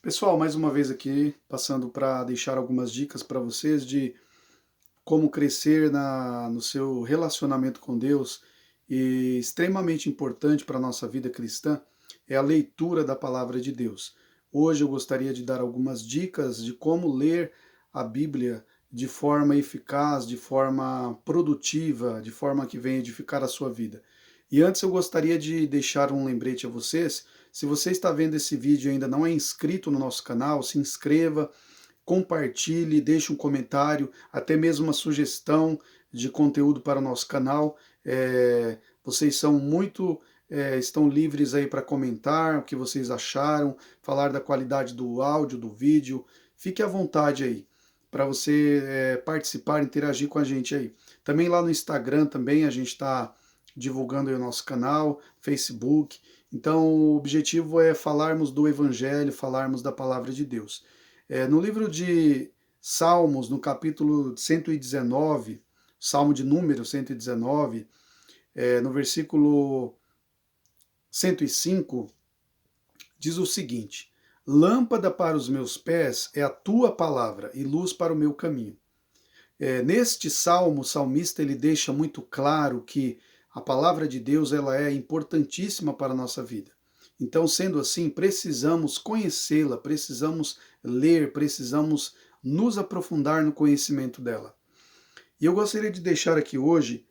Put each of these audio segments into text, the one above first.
Pessoal, mais uma vez aqui, passando para deixar algumas dicas para vocês de como crescer no seu relacionamento com Deus. E extremamente importante para a nossa vida cristã é a leitura da palavra de Deus. Hoje eu gostaria de dar algumas dicas de como ler a Bíblia de forma eficaz, de forma produtiva, de forma que venha edificar a sua vida. E antes eu gostaria de deixar um lembrete a vocês. Se você está vendo esse vídeo e ainda não é inscrito no nosso canal, se inscreva, compartilhe, deixe um comentário, até mesmo uma sugestão de conteúdo para o nosso canal. Vocês são muito, estão livres aí para comentar o que vocês acharam, falar da qualidade do áudio, do vídeo. Fique à vontade aí para você participar, interagir com a gente aí. Também lá no Instagram também a gente está divulgando aí o nosso canal, Facebook. Então o objetivo é falarmos do Evangelho, falarmos da Palavra de Deus. No livro de Salmos, no capítulo 119, Salmo de número 119, no versículo 105, diz o seguinte: Lâmpada para os meus pés é a tua palavra e luz para o meu caminho. Neste salmo, o salmista ele deixa muito claro que a palavra de Deus ela é importantíssima para a nossa vida. Então, sendo assim, precisamos conhecê-la, precisamos ler, precisamos nos aprofundar no conhecimento dela. E eu gostaria de deixar aqui hoje,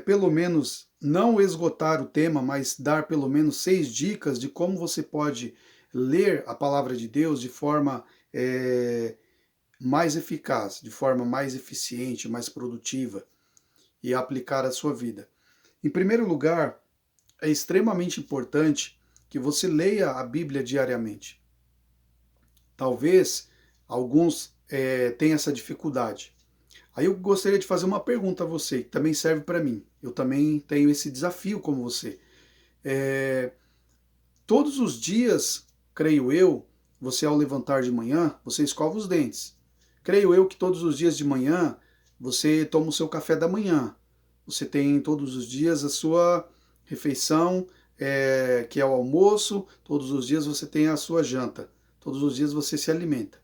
pelo menos, não esgotar o tema, mas dar pelo menos 6 dicas de como você pode ler a palavra de Deus de forma mais eficaz, de forma mais eficiente, mais produtiva e aplicar à sua vida. Em primeiro lugar, é extremamente importante que você leia a Bíblia diariamente. Talvez alguns tenham essa dificuldade. Aí eu gostaria de fazer uma pergunta a você, que também serve para mim. Eu também tenho esse desafio como você. Todos os dias, creio eu, você ao levantar de manhã, você escova os dentes. Creio eu que todos os dias de manhã você toma o seu café da manhã. Você tem todos os dias a sua refeição, que é o almoço. Todos os dias você tem a sua janta. Todos os dias você se alimenta.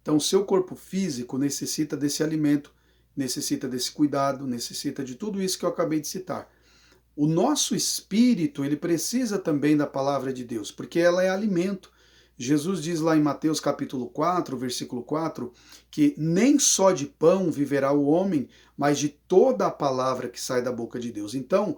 Então, o seu corpo físico necessita desse alimento, necessita desse cuidado, necessita de tudo isso que eu acabei de citar. O nosso espírito, ele precisa também da palavra de Deus, porque ela é alimento. Jesus diz lá em Mateus capítulo 4, versículo 4, que nem só de pão viverá o homem, mas de toda a palavra que sai da boca de Deus. Então,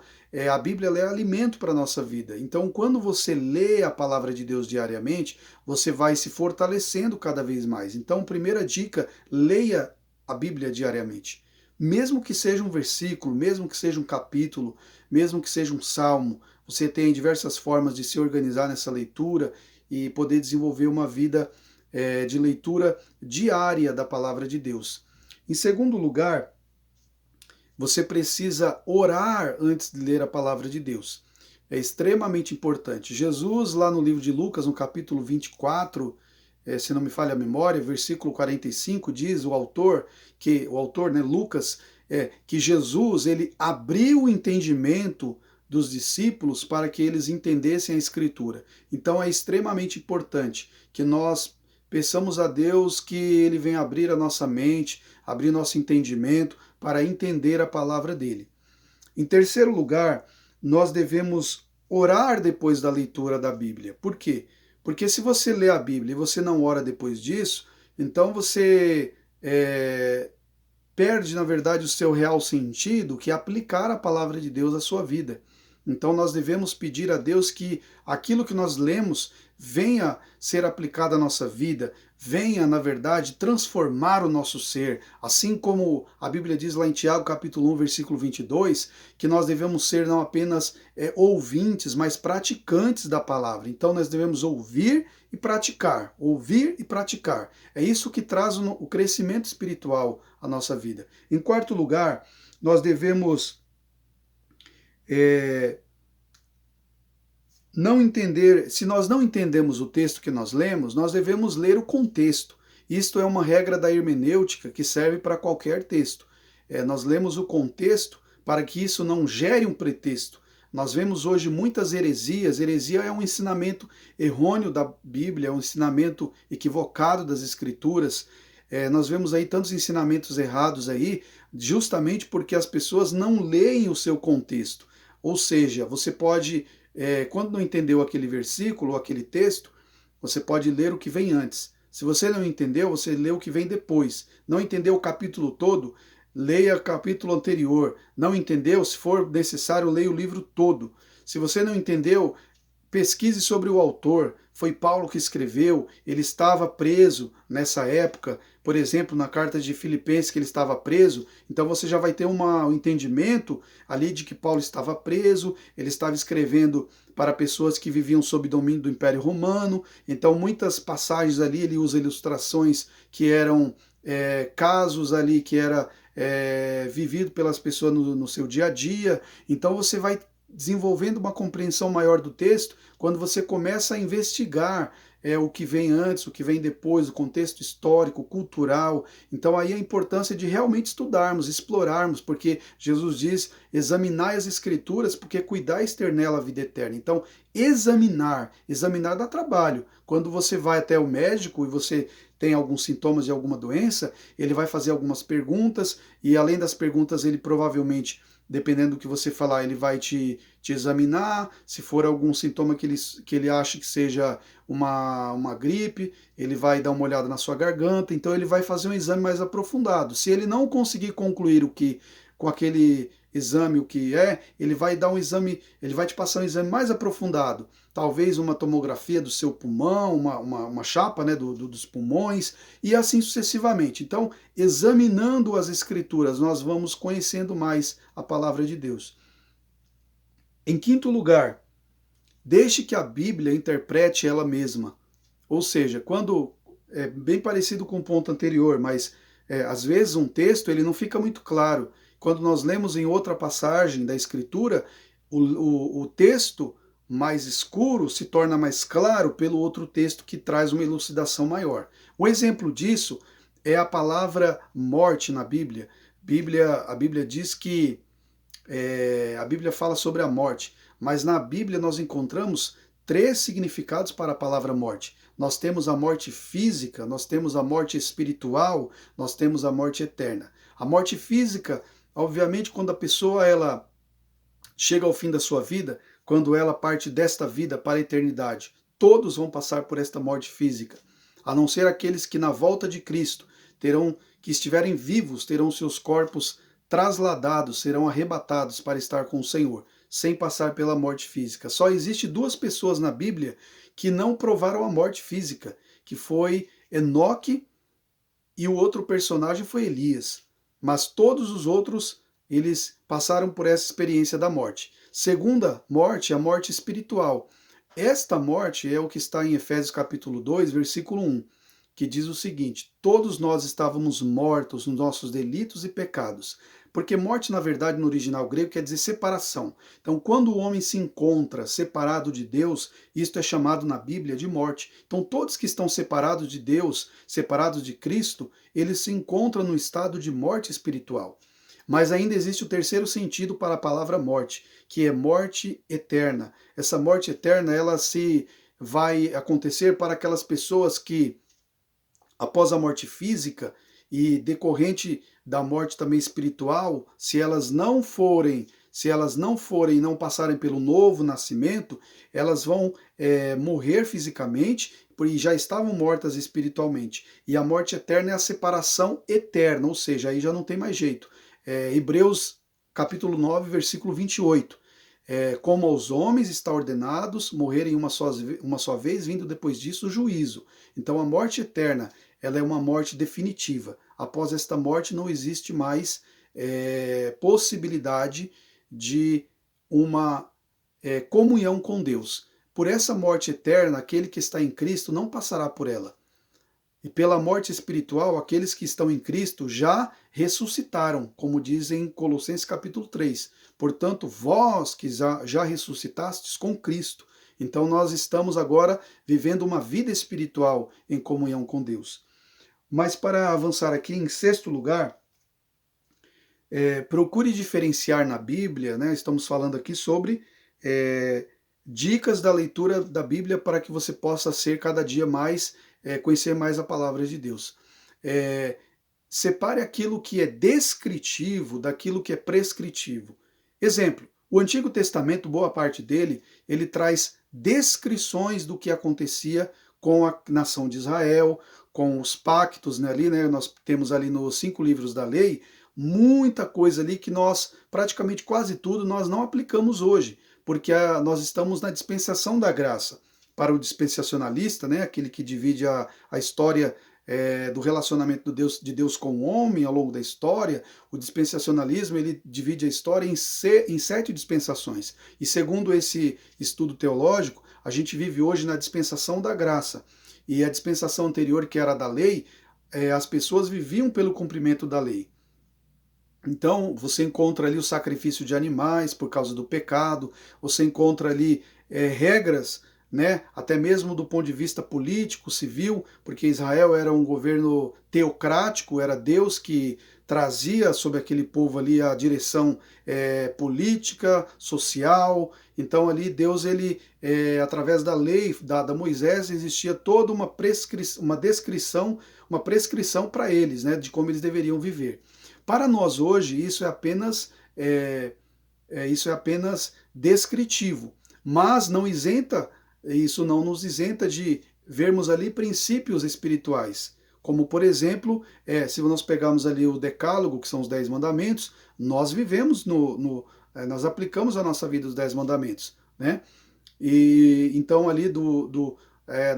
a Bíblia é alimento para a nossa vida. Então, quando você lê a palavra de Deus diariamente, você vai se fortalecendo cada vez mais. Então, primeira dica, leia a Bíblia diariamente. Mesmo que seja um versículo, mesmo que seja um capítulo, mesmo que seja um salmo, você tem diversas formas de se organizar nessa leitura e poder desenvolver uma vida de leitura diária da palavra de Deus. Em segundo lugar, você precisa orar antes de ler a palavra de Deus. É extremamente importante. Jesus, lá no livro de Lucas, no capítulo 24, se não me falha a memória, versículo 45, diz o autor, né, Lucas, que Jesus ele abriu o entendimento dos discípulos para que eles entendessem a Escritura. Então é extremamente importante que nós peçamos a Deus que Ele venha abrir a nossa mente, abrir nosso entendimento para entender a palavra dele. Em terceiro lugar, nós devemos orar depois da leitura da Bíblia. Por quê? Porque se você lê a Bíblia e você não ora depois disso, então você perde, na verdade, o seu real sentido, que é aplicar a palavra de Deus à sua vida. Então nós devemos pedir a Deus que aquilo que nós lemos venha ser aplicado à nossa vida, venha, na verdade, transformar o nosso ser. Assim como a Bíblia diz lá em Tiago, capítulo 1, versículo 22, que nós devemos ser não apenas ouvintes, mas praticantes da palavra. Então nós devemos ouvir e praticar, ouvir e praticar. É isso que traz o crescimento espiritual à nossa vida. Em quarto lugar, nós devemos não entender, se nós não entendemos o texto que nós lemos, nós devemos ler o contexto. Isto é uma regra da hermenêutica que serve para qualquer texto. Nós lemos o contexto para que isso não gere um pretexto, Nós vemos hoje muitas heresias. Heresia é um ensinamento errôneo da Bíblia, é um ensinamento equivocado das Escrituras. Nós vemos aí tantos ensinamentos errados aí, justamente porque as pessoas não leem o seu contexto. Ou seja, você pode, quando não entendeu aquele versículo ou aquele texto, você pode ler o que vem antes. Se você não entendeu, você lê o que vem depois. Não entendeu o capítulo todo, leia o capítulo anterior. Não entendeu? Se for necessário, leia o livro todo. Se você não entendeu, pesquise sobre o autor. Foi Paulo que escreveu, ele estava preso nessa época, por exemplo, na carta de Filipenses que ele estava preso, então você já vai ter um entendimento ali de que Paulo estava preso, ele estava escrevendo para pessoas que viviam sob domínio do Império Romano, então muitas passagens ali ele usa ilustrações que eram casos ali que era vivido pelas pessoas no seu dia a dia, então você vai desenvolvendo uma compreensão maior do texto quando você começa a investigar o que vem antes, o que vem depois, o contexto histórico, cultural. Então aí a importância de realmente estudarmos, explorarmos, porque Jesus diz, examinai as escrituras, porque cuidais ter nela a vida eterna. Então, examinar dá trabalho. Quando você vai até o médico e você tem alguns sintomas de alguma doença, ele vai fazer algumas perguntas, e além das perguntas, ele provavelmente, dependendo do que você falar, ele vai te examinar. Se for algum sintoma que ele acha que seja uma gripe, ele vai dar uma olhada na sua garganta, então ele vai fazer um exame mais aprofundado. Se ele não conseguir concluir o que com aquele exame o que ele vai dar um exame, ele vai te passar um exame mais aprofundado. Talvez uma tomografia do seu pulmão, uma chapa, né, dos pulmões, e assim sucessivamente. Então, examinando as escrituras, nós vamos conhecendo mais a palavra de Deus. Em quinto lugar, deixe que a Bíblia interprete ela mesma. Ou seja, quando é bem parecido com o ponto anterior, mas às vezes um texto ele não fica muito claro. Quando nós lemos em outra passagem da Escritura, o texto mais escuro se torna mais claro pelo outro texto que traz uma elucidação maior. Um exemplo disso é a palavra morte na Bíblia. A Bíblia diz que a Bíblia fala sobre a morte, mas na Bíblia nós encontramos 3 significados para a palavra morte. Nós temos a morte física, nós temos a morte espiritual, nós temos a morte eterna. A morte física, obviamente, quando a pessoa ela chega ao fim da sua vida, quando ela parte desta vida para a eternidade, todos vão passar por esta morte física, a não ser aqueles que na volta de Cristo que estiverem vivos, terão seus corpos trasladados, serão arrebatados para estar com o Senhor, sem passar pela morte física. Só existe 2 pessoas na Bíblia que não provaram a morte física, que foi Enoque e o outro personagem foi Elias. Mas todos os outros, eles passaram por essa experiência da morte. Segunda morte, a morte espiritual. Esta morte é o que está em Efésios capítulo 2, versículo 1, que diz o seguinte: todos nós estávamos mortos nos nossos delitos e pecados. Porque morte, na verdade, no original grego, quer dizer separação. Então, quando o homem se encontra separado de Deus, isto é chamado na Bíblia de morte. Então, todos que estão separados de Deus, separados de Cristo, eles se encontram no estado de morte espiritual. Mas ainda existe o terceiro sentido para a palavra morte, que é morte eterna. Essa morte eterna, ela se vai acontecer para aquelas pessoas que, após a morte física e decorrente da morte também espiritual, se elas não forem e não passarem pelo novo nascimento, elas vão morrer fisicamente e já estavam mortas espiritualmente. E a morte eterna é a separação eterna, ou seja, aí já não tem mais jeito. Hebreus capítulo 9, versículo 28. Como aos homens está ordenados morrerem uma só vez, vindo depois disso o juízo. Então a morte eterna, ela é uma morte definitiva. Após esta morte não existe mais possibilidade de uma comunhão com Deus. Por essa morte eterna, aquele que está em Cristo não passará por ela. E pela morte espiritual, aqueles que estão em Cristo já ressuscitaram, como diz em Colossenses capítulo 3. Portanto, vós que já ressuscitastes com Cristo. Então nós estamos agora vivendo uma vida espiritual em comunhão com Deus. Mas para avançar aqui, em sexto lugar, procure diferenciar na Bíblia, né? Estamos falando aqui sobre dicas da leitura da Bíblia para que você possa ser cada dia mais, conhecer mais a palavra de Deus. Separe aquilo que é descritivo daquilo que é prescritivo. Exemplo, o Antigo Testamento, boa parte dele, ele traz descrições do que acontecia com a nação de Israel, com os pactos, né, ali, né, nós temos ali nos 5 livros da lei, muita coisa ali que nós, praticamente quase tudo, nós não aplicamos hoje, porque nós estamos na dispensação da graça. Para o dispensacionalista, né, aquele que divide a história do relacionamento de Deus com o homem ao longo da história, o dispensacionalismo ele divide a história em 7 dispensações. E segundo esse estudo teológico, a gente vive hoje na dispensação da graça. E a dispensação anterior, que era da lei, as pessoas viviam pelo cumprimento da lei. Então, você encontra ali o sacrifício de animais por causa do pecado, você encontra ali regras, né, até mesmo do ponto de vista político, civil, porque Israel era um governo teocrático, era Deus que trazia sobre aquele povo ali a direção política, social. Então ali Deus, ele através da lei da Moisés, existia toda uma descrição, uma prescrição para eles, né, de como eles deveriam viver. Para nós hoje, isso é apenas descritivo, mas isso não nos isenta de vermos ali princípios espirituais. Como, por exemplo, se nós pegarmos ali o Decálogo, que são os 10 mandamentos, nós vivemos nós aplicamos a nossa vida os 10 mandamentos, né? E então ali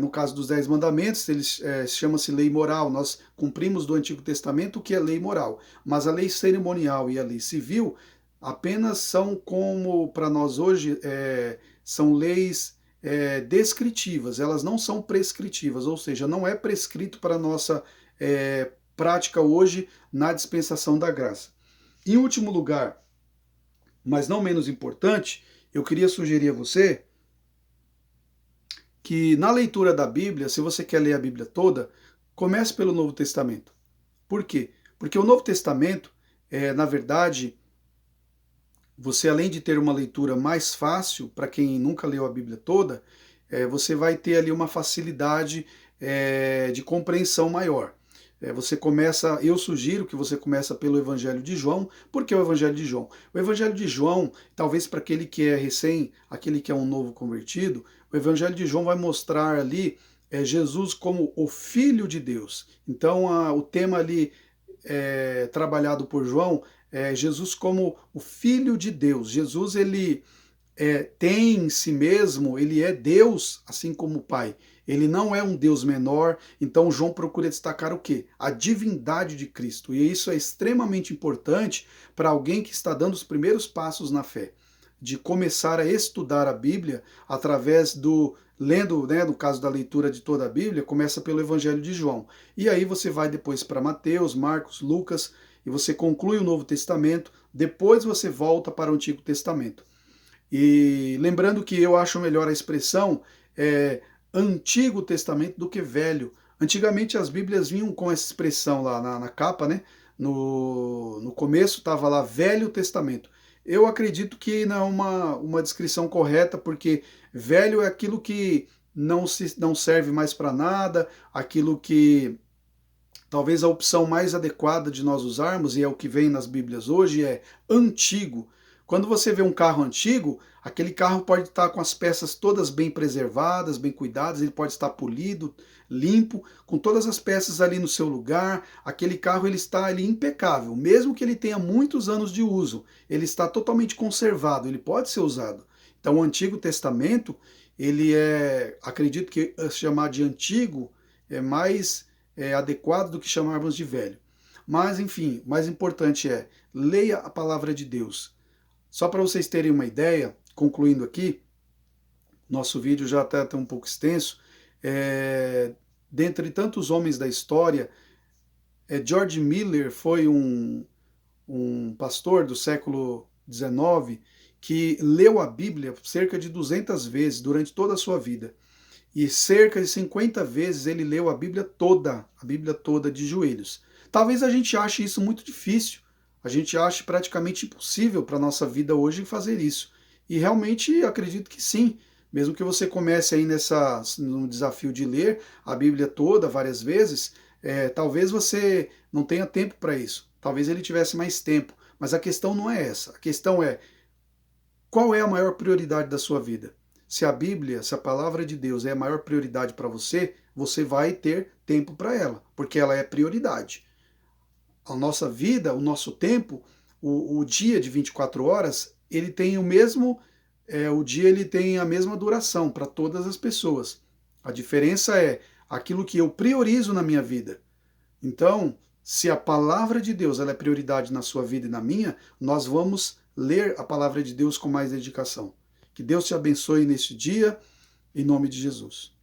no caso dos 10 mandamentos, eles chama-se lei moral. Nós cumprimos do Antigo Testamento o que é lei moral, mas a lei cerimonial e a lei civil apenas são como para nós hoje são leis descritivas, elas não são prescritivas, ou seja, não é prescrito para a nossa prática hoje na dispensação da graça. Em último lugar, mas não menos importante, eu queria sugerir a você que na leitura da Bíblia, se você quer ler a Bíblia toda, comece pelo Novo Testamento. Por quê? Porque o Novo Testamento, na verdade, você além de ter uma leitura mais fácil, para quem nunca leu a Bíblia toda, você vai ter ali uma facilidade de compreensão maior. Eu sugiro que você comece pelo Evangelho de João. Por que o Evangelho de João? O Evangelho de João, talvez para aquele que é aquele que é um novo convertido, o Evangelho de João vai mostrar ali Jesus como o Filho de Deus. Então o tema ali trabalhado por João é Jesus como o Filho de Deus. Jesus, ele tem em si mesmo, ele é Deus, assim como o Pai. Ele não é um Deus menor, então João procura destacar o quê? A divindade de Cristo. E isso é extremamente importante para alguém que está dando os primeiros passos na fé, de começar a estudar a Bíblia através lendo, né, no caso da leitura de toda a Bíblia, começa pelo Evangelho de João. E aí você vai depois para Mateus, Marcos, Lucas, e você conclui o Novo Testamento, depois você volta para o Antigo Testamento. E lembrando que eu acho melhor a expressão Antigo Testamento do que Velho. Antigamente as Bíblias vinham com essa expressão lá na capa, né? No começo estava lá Velho Testamento. Eu acredito que não é uma descrição correta, porque velho é aquilo que não serve mais para nada, aquilo que talvez a opção mais adequada de nós usarmos, e é o que vem nas Bíblias hoje, é antigo. Quando você vê um carro antigo, aquele carro pode estar com as peças todas bem preservadas, bem cuidadas, ele pode estar polido, limpo, com todas as peças ali no seu lugar. Aquele carro ele está ali impecável, mesmo que ele tenha muitos anos de uso, ele está totalmente conservado, ele pode ser usado. Então o Antigo Testamento, ele acredito que chamar de antigo é mais adequado do que chamarmos de velho. Mas enfim, o mais importante leia a palavra de Deus. Só para vocês terem uma ideia, concluindo aqui, nosso vídeo já está um pouco extenso, dentre tantos homens da história, George Miller foi um pastor do século XIX que leu a Bíblia cerca de 200 vezes durante toda a sua vida. E cerca de 50 vezes ele leu a Bíblia toda de joelhos. Talvez a gente ache isso muito difícil, a gente acha praticamente impossível para a nossa vida hoje fazer isso. E realmente acredito que sim. Mesmo que você comece aí no desafio de ler a Bíblia toda várias vezes, talvez você não tenha tempo para isso. Talvez ele tivesse mais tempo. Mas a questão não é essa. A questão é qual é a maior prioridade da sua vida. Se a Bíblia, se a palavra de Deus é a maior prioridade para você, você vai ter tempo para ela, porque ela é prioridade. A nossa vida, o nosso tempo, o dia de 24 horas, ele tem o mesmo, o dia ele tem a mesma duração para todas as pessoas. A diferença é aquilo que eu priorizo na minha vida. Então, se a palavra de Deus ela é prioridade na sua vida e na minha, nós vamos ler a palavra de Deus com mais dedicação. Que Deus te abençoe neste dia, em nome de Jesus.